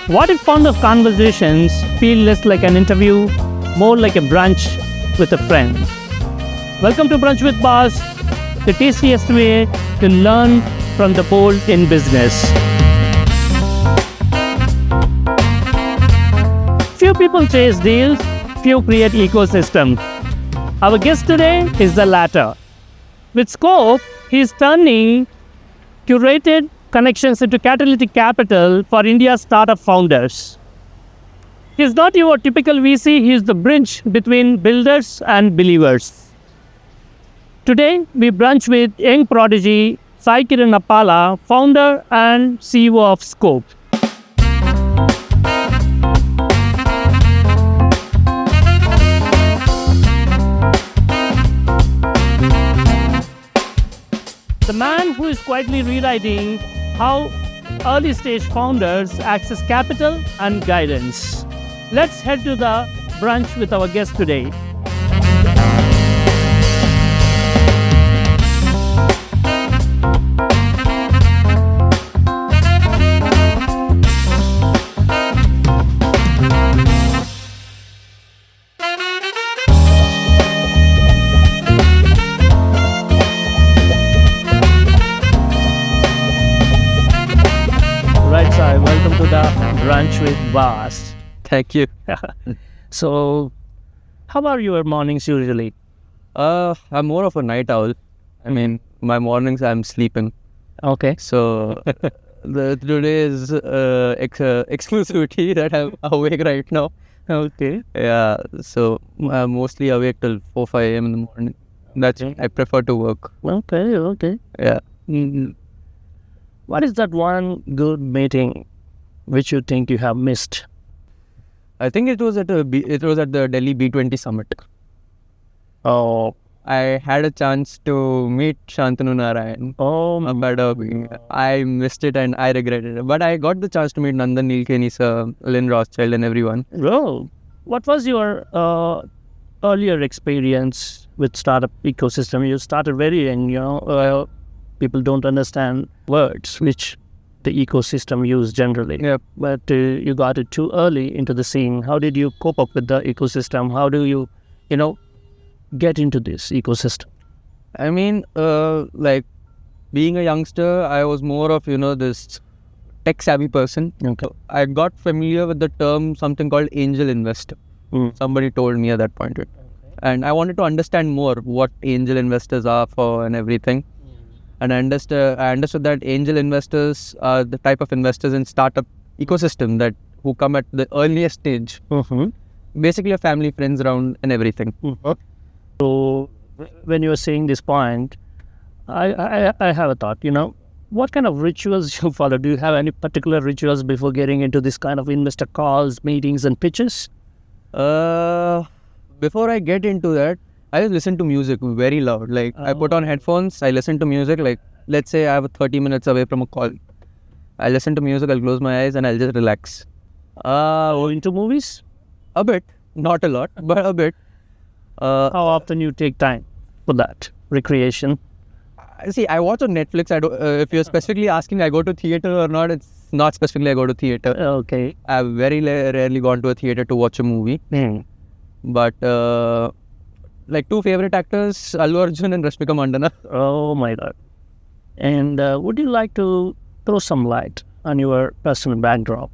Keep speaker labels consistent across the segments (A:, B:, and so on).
A: What if founder conversations feel less like an interview, more like a brunch with a friend? Welcome to Brunch with Boss, the tastiest way to learn from the bold in business. Few people chase deals, few create ecosystem. Our guest today is the latter. With Scope, he is turning curated connections into catalytic capital for India's startup founders. He is not your typical VC, he is the bridge between builders and believers. Today, we brunch with young prodigy Sai Kiran Appala, founder and CEO of Scope. The man who is quietly rewriting how early stage founders access capital and guidance. Let's head to the brunch with our guest today. Right, Sai, welcome to the brunch with Boss.
B: Thank you.
A: So, how are your mornings usually?
B: I'm more of a night owl. I mean, my mornings I'm sleeping.
A: Okay.
B: So today is exclusivity that I'm awake right now.
A: Okay.
B: Yeah. So I'm mostly awake till 4-5 a.m. in the morning. That's I prefer to work.
A: Okay.
B: Yeah.
A: Mm. What is that one good meeting which you think you have missed?
B: I think it was at the Delhi B20 summit.
A: Oh,
B: I had a chance to meet Shantanu Narayan. But I missed it and I regretted it. But I got the chance to meet Nandan Nilekani sir, Lynn Rothschild and everyone.
A: oh. What was your earlier experience with startup ecosystem? You started very young, people don't understand words which the ecosystem use generally.
B: Yep.
A: But you got it too early into the scene. How did you cope up with the ecosystem? How do you, get into this ecosystem?
B: I mean, like being a youngster, I was more of, this tech savvy person.
A: Okay.
B: I got familiar with the term, something called angel investor. Somebody told me at that point. And I wanted to understand more what angel investors are for and everything. And I understood that angel investors are the type of investors in startup ecosystem who come at the earliest stage.
A: Mm-hmm.
B: Basically, a family, friends around and everything.
A: Mm-hmm. So, when you were saying this point, I have a thought. What kind of rituals you follow? Do you have any particular rituals before getting into this kind of investor calls, meetings, and pitches?
B: Before I get into that, I just listen to music very loud. Like I put on headphones, I listen to music. Like let's say I have 30 minutes away from a call. I listen to music, I'll close my eyes and I'll just relax.
A: Into movies?
B: A bit, not a lot, but a bit.
A: How often you take time for that recreation?
B: See, I watch on Netflix. I don't. If you're specifically asking, I go to theater or not, it's not specifically I go to theater.
A: Okay.
B: I've very rarely gone to a theater to watch a movie. But like two favorite actors, Allu Arjun and Rashmika Mandanna.
A: Oh my God. And would you like to throw some light on your personal backdrop?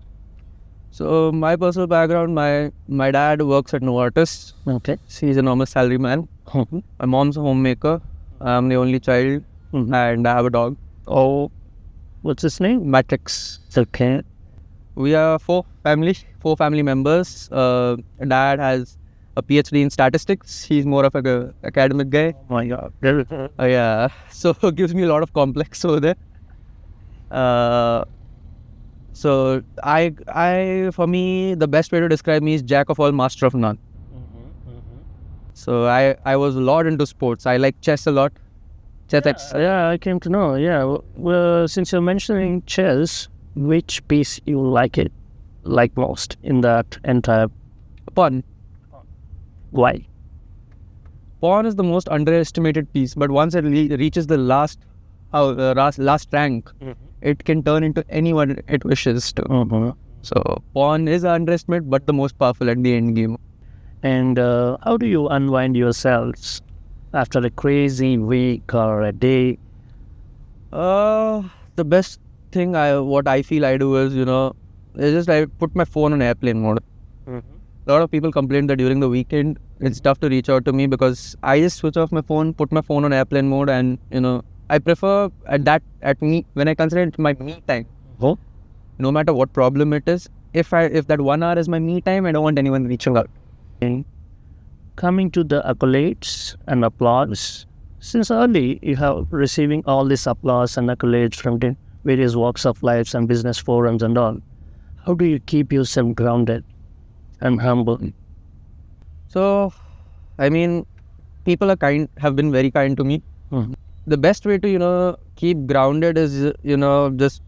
B: So my personal background, my dad works at Novartis.
A: Okay.
B: He's a normal salary man.
A: Mm-hmm.
B: My mom's a homemaker. I'm the only child.
A: Mm-hmm.
B: And I have a dog.
A: Oh, what's his name?
B: Matrix.
A: Okay.
B: We are four family members. Dad has a PhD in statistics. He's more of a academic guy.
A: Oh my God.
B: Yeah. So it gives me a lot of complex over there. So for me, the best way to describe me is jack of all, master of none. So I was a lot into sports. I like chess a lot.
A: Yeah, I came to know. Yeah. Well, since you're mentioning chess, which piece you like most in that entire?
B: Pawn.
A: Why?
B: Pawn is the most underestimated piece, but once it reaches the last rank, it can turn into anyone it wishes to. So pawn is an underestimate, but the most powerful at the end game.
A: And how do you unwind yourselves after a crazy week or a day?
B: The best thing what I feel I do is, is just I put my phone on airplane mode. A lot of people complain that during the weekend it's tough to reach out to me because I just switch off my phone, put my phone on airplane mode, and I prefer when I consider it my me time.
A: Oh.
B: No matter what problem it is, if that 1 hour is my me time, I don't want anyone reaching out.
A: Coming to the accolades and applause, since early you have receiving all this applause and accolades from the various walks of life and business forums and all, how do you keep yourself grounded and humble?
B: So, I mean, people have been very kind to me.
A: Mhm.
B: The best way to keep grounded is just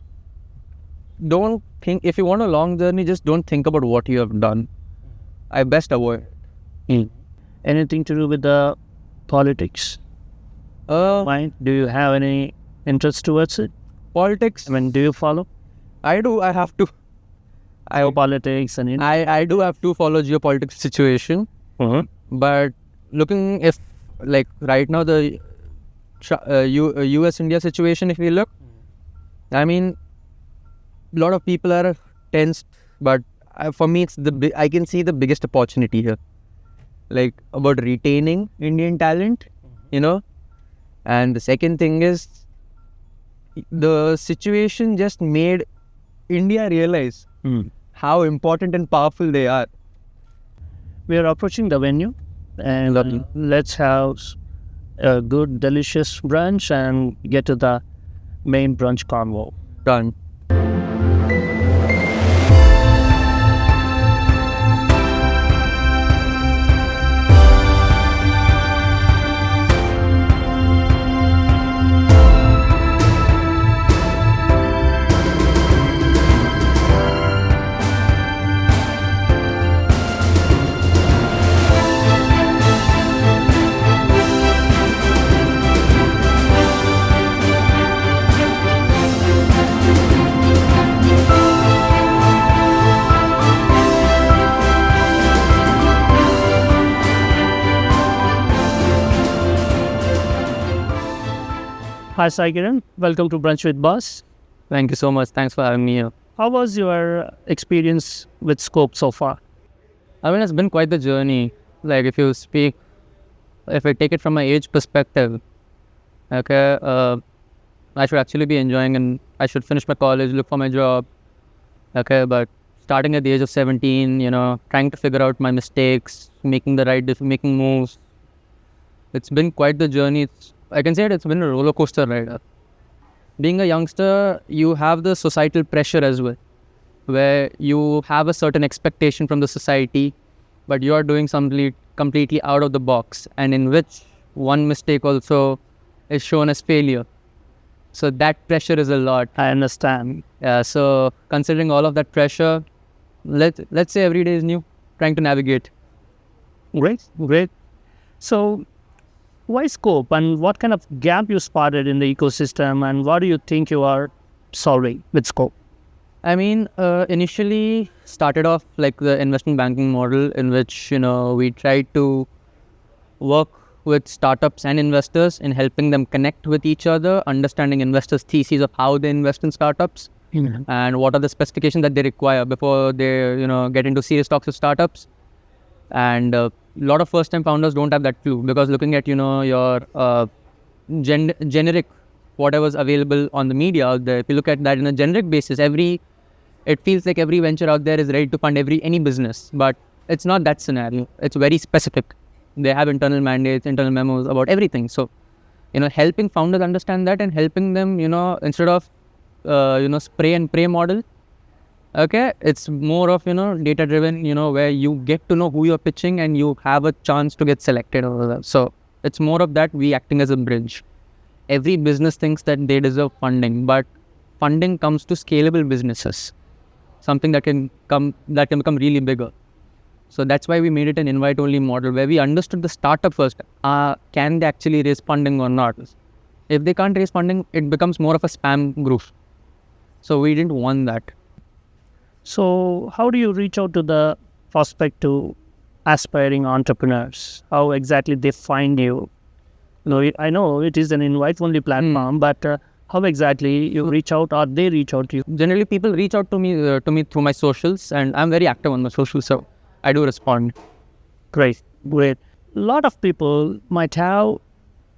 B: don't think. If you want a long journey, just don't think about what you have done. I best avoid it.
A: Anything to do with the politics? Mind? Do you have any interest towards it?
B: Politics.
A: I mean, do you follow
B: I do. I have to.
A: politics and
B: I do have to follow geopolitics situation. But looking if like right now the US India situation, if we look, I mean, a lot of people are tensed, but for me it's I can see the biggest opportunity here, like about retaining Indian talent, and the second thing is the situation just made India realize how important and powerful they are.
A: We are approaching the venue, and
B: Lovely.
A: let's have a good, delicious brunch and get to the main brunch convo.
B: Done.
A: Hi, Sai Kiran. Welcome to Brunch with Boss.
B: Thank you so much. Thanks for having me here.
A: How was your experience with Scope so far?
B: I mean, it's been quite the journey. Like, if I take it from my age perspective, okay, I should actually be enjoying and I should finish my college, look for my job, okay, but starting at the age of 17, trying to figure out my mistakes, making moves, it's been quite the journey. I can say it's been a roller coaster ride. Being a youngster, you have the societal pressure as well, where you have a certain expectation from the society, but you are doing something completely out of the box, and in which one mistake also is shown as failure. So that pressure is a lot.
A: I understand.
B: So considering all of that pressure, let's say every day is new, trying to navigate.
A: Great. So, why Scope, and what kind of gap you spotted in the ecosystem, and what do you think you are solving with Scope?
B: I mean, initially started off like the investment banking model, in which we tried to work with startups and investors in helping them connect with each other, understanding investors' theses of how they invest in startups and what are the specifications that they require before they get into serious talks with startups. And a lot of first-time founders don't have that clue, because looking at your generic whatever's available on the media out there, if you look at that in a generic basis, it feels like every venture out there is ready to fund any business, but it's not that scenario. It's very specific. They have internal mandates, internal memos about everything. So, helping founders understand that and helping them, instead of spray and pray model, okay, it's more of data driven, where you get to know who you're pitching and you have a chance to get selected over there. So it's more of that, we acting as a bridge. Every business thinks that they deserve funding, but funding comes to scalable businesses, something that can become really bigger. So that's why we made it an invite only model, where we understood the startup first. Can they actually raise funding or not? If they can't raise funding, it becomes more of a spam group. So we didn't want that.
A: So, how do you reach out to the prospective aspiring entrepreneurs? How exactly they find you? I know it is an invite-only platform, but how exactly you reach out, or they reach out to you?
B: Generally, people reach out to me through my socials, and I'm very active on my socials, so I do respond.
A: Great, great. A lot of people might have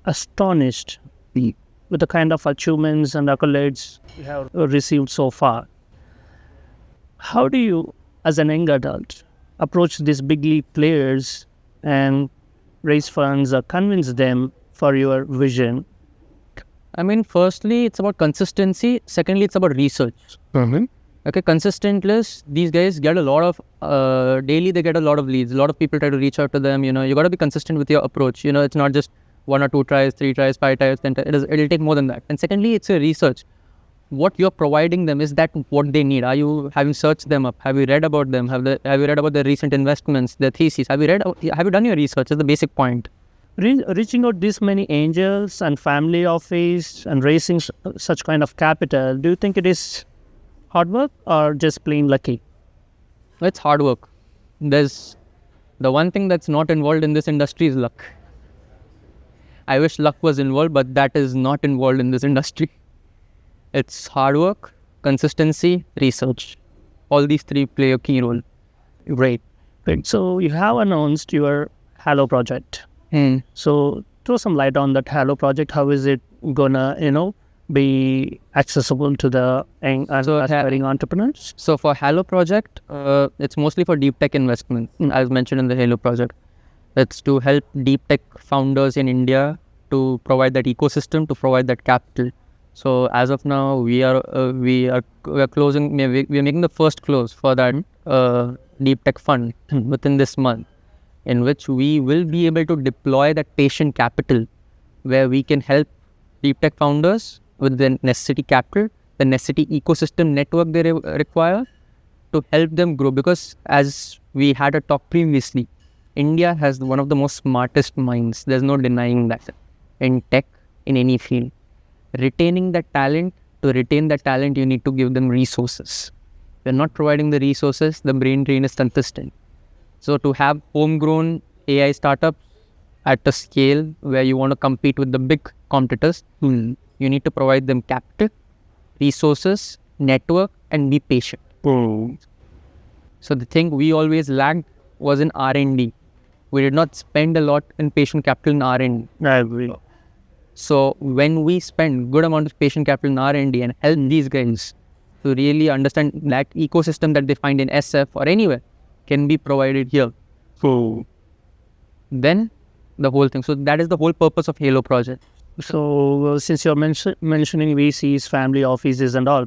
A: astonished with the kind of achievements and accolades you have received so far. How do you, as an young adult, approach these big league players and raise funds or convince them for your vision?
B: I mean, firstly, it's about consistency. Secondly, it's about research. Okay, consistentless. These guys get a lot of daily. They get a lot of leads. A lot of people try to reach out to them. You got to be consistent with your approach. It's not just 1 or 2 tries, 3 tries, 5 tries, 10 tries. It'll take more than that. And secondly, it's a research. What you're providing them, is that what they need? Having searched them up? Have you read about them? Have you read about their recent investments, their theses? Have you done your research? That's the basic point.
A: Reaching out this many angels and family office and raising such kind of capital, do you think it is hard work or just plain lucky?
B: It's hard work. There's the one thing that's not involved in this industry is luck. I wish luck was involved, but that is not involved in this industry. It's hard work, consistency, research. All these 3 play a key role.
A: Great. So you have announced your Halo project. So throw some light on that Halo project. How is it gonna, be accessible to the aspiring entrepreneurs?
B: So for Halo project, it's mostly for deep tech investments, as mentioned in the Halo project. It's to help deep tech founders in India to provide that ecosystem, to provide that capital. So as of now, we are closing. We are making the first close for that deep tech fund within this month, in which we will be able to deploy that patient capital, where we can help deep tech founders with the necessary capital, the necessary ecosystem network they require to help them grow. Because as we had a talk previously, India has one of the most smartest minds. There's no denying that in tech, in any field. Retaining that talent, to retain that talent, you need to give them resources. If you're not providing the resources, the brain drain is consistent. So to have homegrown AI startups at a scale where you want to compete with the big competitors, you need to provide them capital, resources, network, and be patient. So the thing we always lacked was in R&D. We did not spend a lot in patient capital in R&D.
A: I agree.
B: So when we spend good amount of patient capital in R&D and help these guys to really understand that ecosystem that they find in SF or anywhere can be provided here, then the whole thing. So that is the whole purpose of Halo project.
A: So since you're mentioning VCs, family offices and all,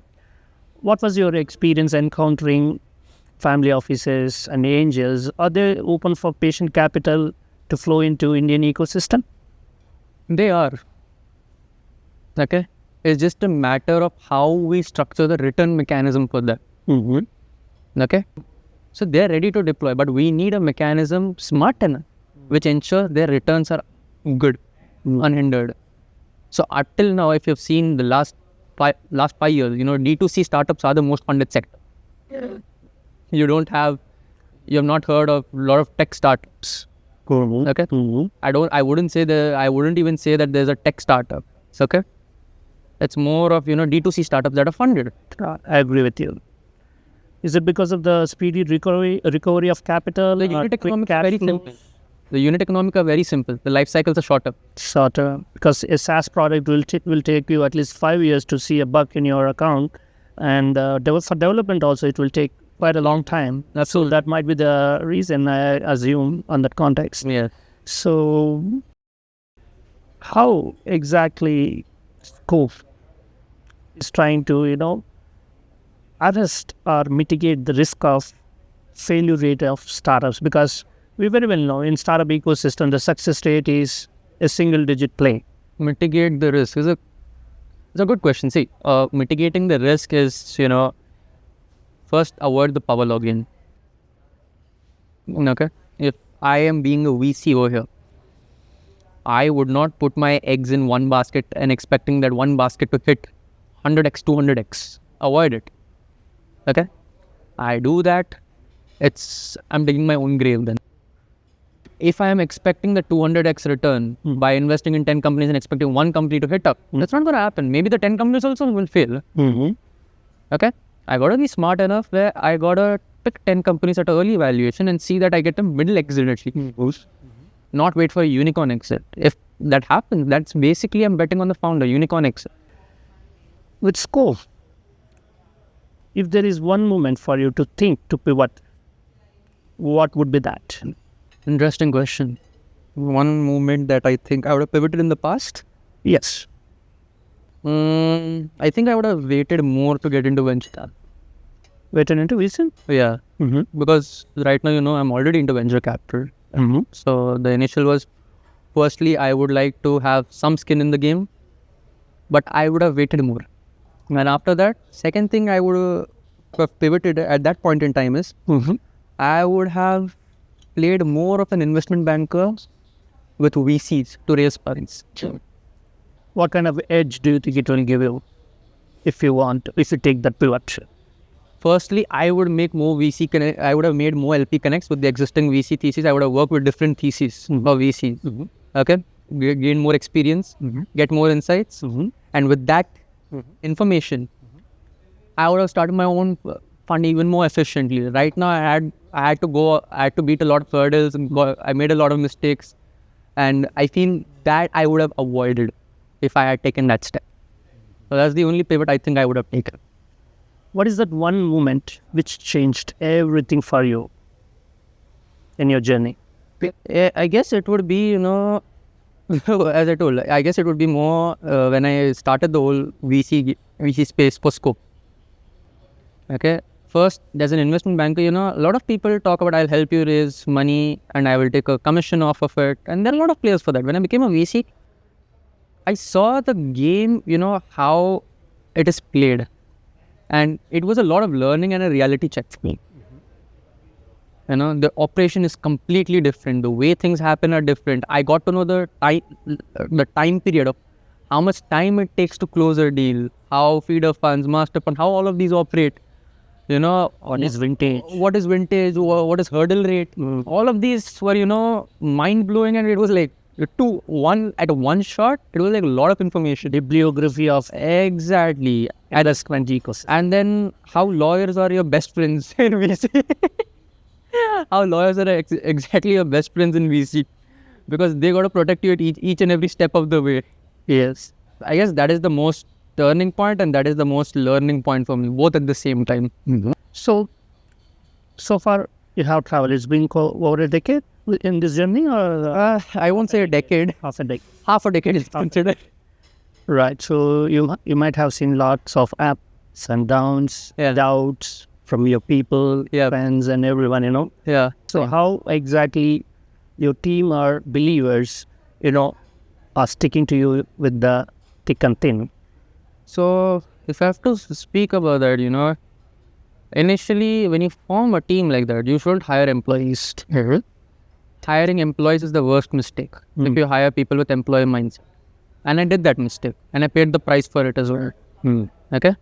A: what was your experience encountering family offices and angels? Are they open for patient capital to flow into Indian ecosystem?
B: They are. Okay. It's just a matter of how we structure the return mechanism for that. Okay. So they're ready to deploy, but we need a mechanism smart enough which ensures their returns are good, unhindered. So until now, if you've seen the last 5 years, D2C startups are the most funded sector. You have not heard of a lot of tech startups. Okay. I wouldn't even say that there's a tech startup. Okay. It's more of D2C startups that are funded.
A: I agree with you. Is it because of the speedy recovery of capital?
B: The unit economics are very simple. The unit economics are very simple. The life cycles are shorter.
A: Because a SaaS product will take you at least 5 years to see a buck in your account, and for development also it will take quite a long time. So that might be the reason, I assume, on that context.
B: Yeah.
A: So how exactly Scope is trying to arrest or mitigate the risk of failure rate of startups? Because we very well know in startup ecosystem the success rate is a single digit play.
B: Mitigate the risk is a good question. See, mitigating the risk is first avoid the power login. Okay. If I am being a VC over here, I would not put my eggs in one basket and expecting that one basket to hit 100x, 200x. Avoid it. Okay. I do that, I'm digging my own grave then. If I am expecting the 200x return by investing in 10 companies and expecting one company to hit up, that's not going to happen. Maybe the 10 companies also will fail. Okay? I got to be smart enough where I got to pick 10 companies at an early valuation and see that I get a middle exit at least. Not wait for a unicorn exit. If that happens, that's basically I'm betting on the founder, unicorn exit.
A: With Scope, if there is one moment for you to think, to pivot, what would be that?
B: Interesting question. One moment that I think I would have pivoted in the past?
A: Yes.
B: I think I would have waited more to get into venture capital.
A: Waited into vision?
B: Yeah. Because right now, I'm already into venture capital. So the initial was, firstly, I would like to have some skin in the game, but I would have waited more. And after that, second thing I would have pivoted at that point in time is, I would have played more of an investment banker with VCs to raise funds.
A: What kind of edge do you think it will give you if you take that pivot?
B: Firstly, I would make more VC connect. I would have made more LP connects with the existing VC thesis. I would have worked with different theses of VCs. Okay, gain more experience, get more insights, and with that information, I would have started my own fund even more efficiently. Right now, I had to beat a lot of hurdles, and I made a lot of mistakes, and I feel that I would have avoided if I had taken that step. So that's the only pivot I think I would have taken.
A: What is that one moment which changed everything for you in your journey?
B: I guess it would be, as I told, I guess it would be more when I started the whole VC space for Scope. Okay. First, as an investment banker, a lot of people talk about I'll help you raise money and I will take a commission off of it. And there are a lot of players for that. When I became a VC, I saw the game, how it is played. And it was a lot of learning and a reality check for me. The operation is completely different. The way things happen are different. I got to know the time period of how much time it takes to close a deal, how feeder funds, master fund, how all of these operate.
A: What is vintage?
B: What is vintage? What is hurdle rate? All of these were, mind blowing, and it was like at one shot. It was like a lot of information.
A: Bibliography of
B: exactly
A: investment ecosystem.
B: And then how lawyers are your best friends in VC. How lawyers are exactly your best friends in VC, because they got to protect you at each and every step of the way.
A: Yes.
B: I guess that is the most turning point, and that is the most learning point for me, both at the same time.
A: So far you have traveled. It's been over a decade in this journey, or
B: I won't say a decade.
A: half a decade.
B: Half a decade is considered.
A: Right. So you might have seen lots of ups and downs, doubts from your people, friends, and everyone.
B: Yeah.
A: So how exactly your team or believers, are sticking to you with the thick and thin?
B: So if I have to speak about that, initially when you form a team like that, you shouldn't hire employees. Hiring employees is the worst mistake. If you hire people with employee mindset. And I did that mistake, and I paid the price for it as well. Okay?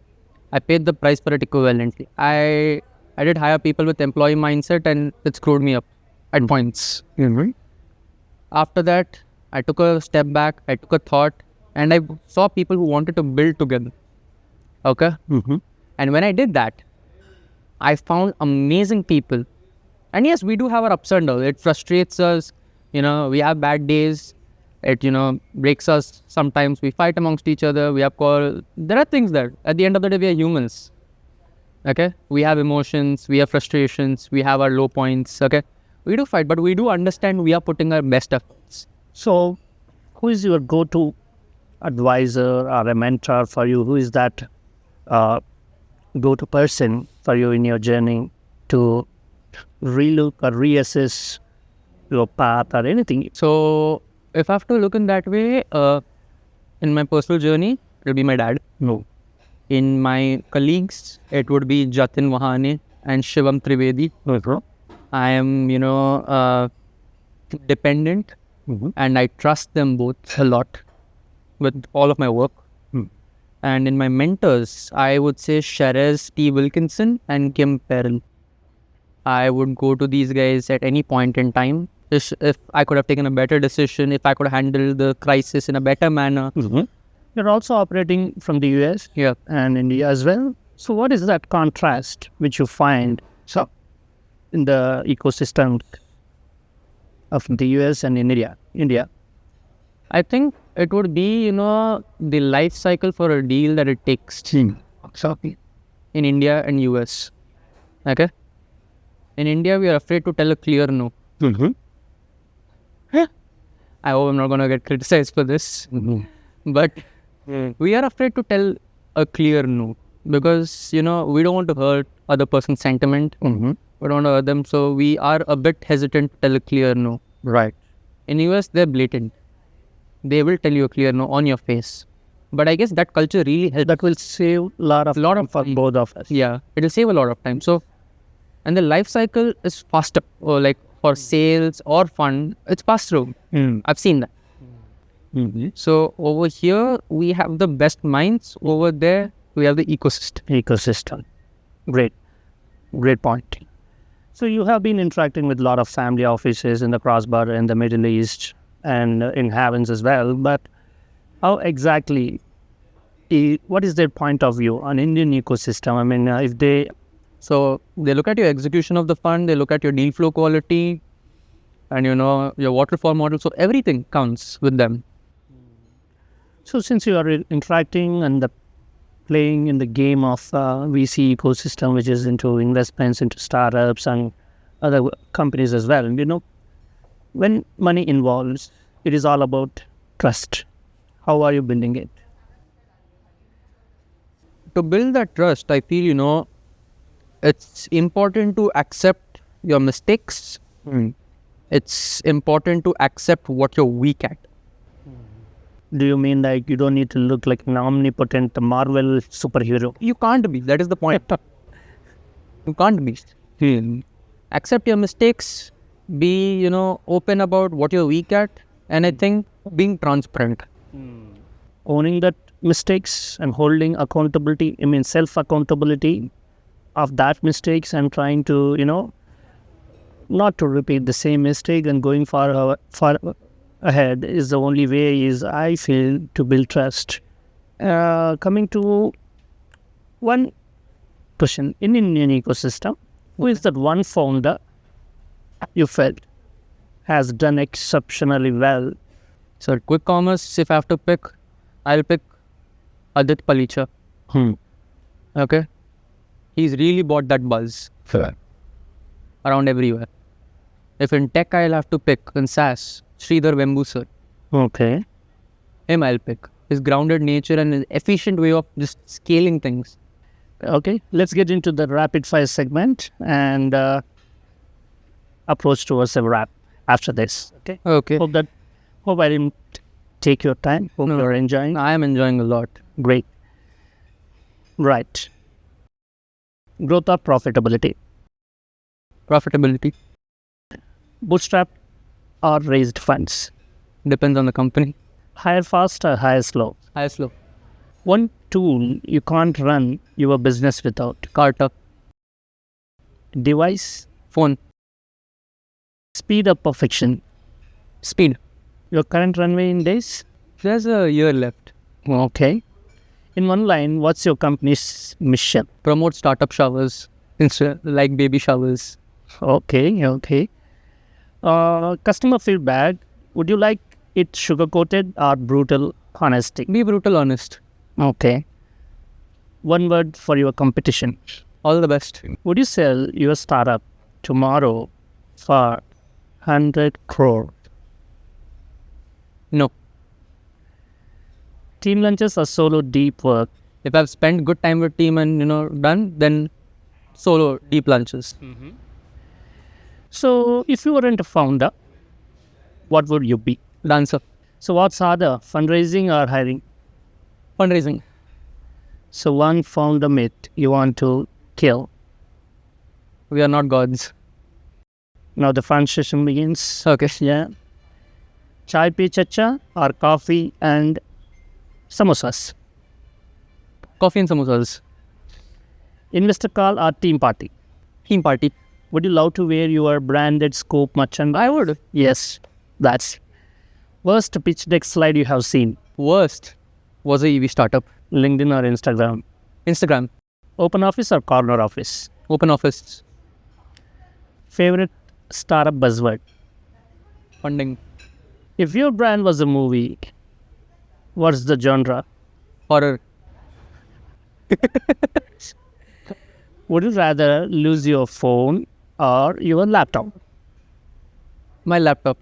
B: I paid the price for it equivalently. I did hire people with employee mindset, and it screwed me up at points. After that, I took a step back, I took a thought, and I saw people who wanted to build together. Okay? And when I did that, I found amazing people. And yes, we do have our ups and downs. It frustrates us. We have bad days. It, breaks us sometimes. We fight amongst each other. We have there are things that at the end of the day, we are humans. Okay? We have emotions. We have frustrations. We have our low points. Okay? We do fight, but we do understand we are putting our best efforts.
A: So, who is your go-to advisor or a mentor for you? Who is that go-to person for you in your journey to relook or reassess your path or anything?
B: So, if I have to look in that way, in my personal journey, it will be my dad.
A: No.
B: In my colleagues, it would be Jatin Wahane and Shivam Trivedi. I am, dependent, and I trust them both a lot with all of my work. And in my mentors, I would say Sherez T. Wilkinson and Kim Perrell. I would go to these guys at any point in time. If I could have taken a better decision, if I could have handled the crisis in a better manner.
A: You're also operating from the US
B: Yeah.
A: and India as well. So what is that contrast which you find in the ecosystem of the US and in India?
B: I think it would be, the life cycle for a deal that it takes
A: Exactly.
B: in India and US. Okay? In India, we are afraid to tell a clear no. I hope I'm not going to get criticized for this. But we are afraid to tell a clear no because, we don't want to hurt other person's sentiment. We don't want to hurt them. So we are a bit hesitant to tell a clear no.
A: Right.
B: In US, they're blatant. They will tell you a clear no on your face. But I guess that culture really helps.
A: That will save a lot of for
B: time.
A: both of us.
B: Yeah, it will save a lot of time. So, and the life cycle is faster. Or like for sales or fund, it's passed through. I've seen that. So over here, we have the best minds. Over there, we have the ecosystem.
A: Great point. So you have been interacting with a lot of family offices in the cross-border in the Middle East and in Havens as well. But how exactly, what is their point of view on Indian ecosystem? I mean, if they...
B: So they look at your execution of the fund, they look at your deal flow quality and, your waterfall model. So everything counts with them.
A: So since you are interacting and playing in the game of VC ecosystem, which is into investments into startups and other companies as well, when money involves, it is all about trust. How are you building it?
B: To build that trust, I feel, it's important to accept your mistakes. It's important to accept what you're weak at.
A: Do you mean like you don't need to look like an omnipotent Marvel superhero?
B: You can't be. That is the point. You can't be. Accept your mistakes. Be, open about what you're weak at. And I think being transparent.
A: Owning that mistakes and holding accountability, self-accountability of that mistakes and trying to, not to repeat the same mistake and going far ahead is the only way, I feel, to build trust. Coming to one question, in Indian ecosystem, who is that one founder you felt has done exceptionally well?
B: So at quick commerce, if I have to pick, I'll pick Adit Palicha. Okay? He's really bought that buzz around everywhere. If in tech, I'll have to pick in SaaS, Sridhar Vembusar.
A: Okay.
B: Him I'll pick. His grounded nature and his efficient way of just scaling things.
A: Okay, let's get into the rapid fire segment and approach towards a wrap after this. Okay. Hope I didn't take your time. Hope you're enjoying.
B: I am enjoying a lot.
A: Great. Right. Growth or profitability?
B: Profitability.
A: Bootstrap or raised funds?
B: Depends on the company.
A: Hire fast or hire slow?
B: Hire slow.
A: One tool you can't run your business without?
B: Carter.
A: Device?
B: Phone.
A: Speed or perfection?
B: Speed.
A: Your current runway in days?
B: There's a year left.
A: Okay. In one line, what's your company's mission?
B: Promote startup showers instead like baby showers.
A: Okay. Customer feedback, would you like it sugar-coated or brutal honesty?
B: Be brutal honest.
A: Okay. One word for your competition.
B: All the best.
A: Would you sell your startup tomorrow for 100 crore?
B: No.
A: Team lunches or solo deep work?
B: If I've spent good time with team and done, then solo deep lunches.
A: So if you weren't a founder, what would you be?
B: Dancer.
A: So what's harder, fundraising or hiring?
B: Fundraising.
A: So one founder myth you want to kill.
B: We are not gods.
A: Now the fun session begins.
B: Okay.
A: Yeah. Chai pe chacha or coffee and samosas?
B: Coffee and samosas.
A: Investor call or team party?
B: Team party.
A: Would you love to wear your branded Scope merchandise?
B: I would.
A: Yes, that's worst pitch deck slide you have seen.
B: Worst was a EV startup.
A: LinkedIn or Instagram?
B: Instagram.
A: Open office or corner office?
B: Open office.
A: Favorite startup buzzword?
B: Funding.
A: If your brand was a movie, what's the genre?
B: Horror.
A: Would you rather lose your phone or your laptop?
B: My laptop.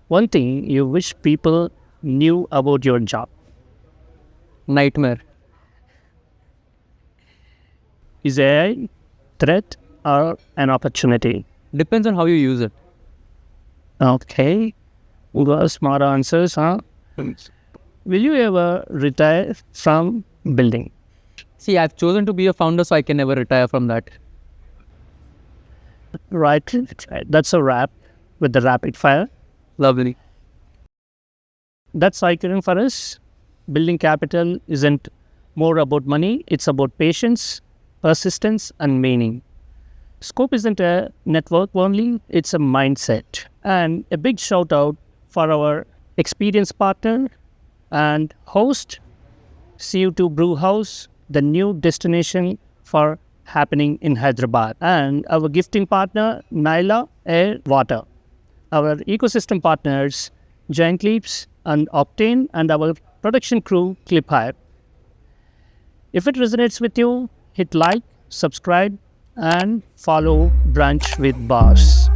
A: One thing you wish people knew about your job.
B: Nightmare.
A: Is AI threat or an opportunity?
B: Depends on how you use it.
A: Okay. Well, smart answers, huh? Will you ever retire from building?
B: See, I've chosen to be a founder, so I can never retire from that.
A: Right. That's a wrap with the rapid fire.
B: Lovely.
A: That's cycling for us. Building capital isn't more about money, it's about patience, persistence, and meaning. Scope isn't a network only, it's a mindset. And a big shout out for our experienced partner and host, CO2 Brew House, the new destination for happening in Hyderabad. And our gifting partner, Naila Air Water. Our ecosystem partners, Giant Leaps and Optane, and our production crew, ClipHire. If it resonates with you, hit like, subscribe, and follow Brunch with Boss.